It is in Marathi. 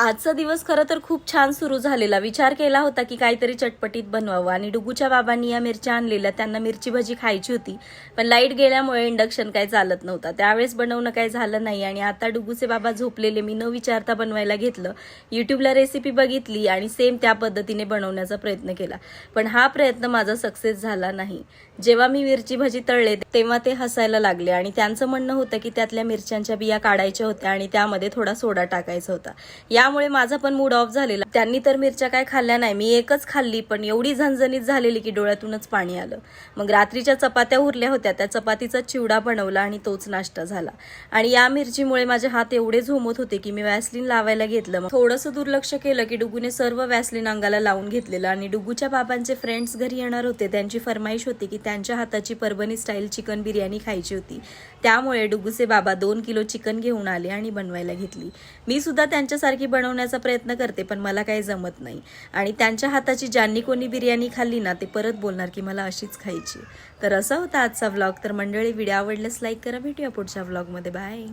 आजचा दिवस खरं तर खूप छान सुरू झालेला. विचार केला होता की काहीतरी चटपटीत बनवावं आणि डुगूच्या बाबांनी या मिरच्या आणलेल्या, त्यांना मिरची भजी खायची होती. पण लाईट गेल्यामुळे इंडक्शन काही चालत नव्हता. त्यावेळेस बनवणं काही झालं नाही आणि आता डुगूचे बाबा झोपलेले. मी न विचारता बनवायला घेतलं. यूट्यूबला रेसिपी बघितली आणि सेम त्या पद्धतीने बनवण्याचा प्रयत्न केला. पण हा प्रयत्न माझा सक्सेस झाला नाही. जेव्हा मी मिरची भजी तळले तेव्हा ते हसायला लागले आणि त्यांचं म्हणणं होतं की त्यातल्या मिरच्यांच्या बिया काढायच्या होत्या आणि त्यामध्ये थोडा सोडा टाकायचा होता. यामुळे माझा पण मूड ऑफ झालेला. त्यांनी तर मिरच्या काय खाल्ल्या नाही, मी एकच खाल्ली, पण एवढी झणझणीत झालेली की डोळ्यातूनच पाणी आलं. मग रात्रीच्या चपात्या उरल्या होत्या, त्या चपातीचा चिवडा बनवला आणि तोच नाश्ता झाला. आणि या मिरचीमुळे माझे हात एवढे झोमत होते की मी व्हॅसलीन लावायला घेतलं. मग थोडंसं दुर्लक्ष केलं की डुगूने सर्व व्हॅसलीन अंगाला लावून घेतलेलं. आणि डुगूच्या बाबांचे फ्रेंड्स घरी येणार होते. त्यांची फरमाईश होती की त्यांच्या हाताची परभणी स्टाईल चिकन बिर्याणी खायची होती. त्यामुळे डुगूचे बाबा 2 किलो चिकन घेऊन आले आणि बनवायला घेतली. मी सुद्धा त्यांच्यासारखी बनवण्याचा प्रयत्न करते, पण मला काही जमत नाही. आणि त्यांच्या हाताची ज्यांनी कोणी बिर्याणी खाल्ली ना, ते परत बोलणार की मला अशीच खायची. तर असा होता आजचा व्लॉग. तर मंडळी, व्हिडिओ आवडल्यास लाईक करा. भेटूया पुढच्या व्लॉगमध्ये. बाय.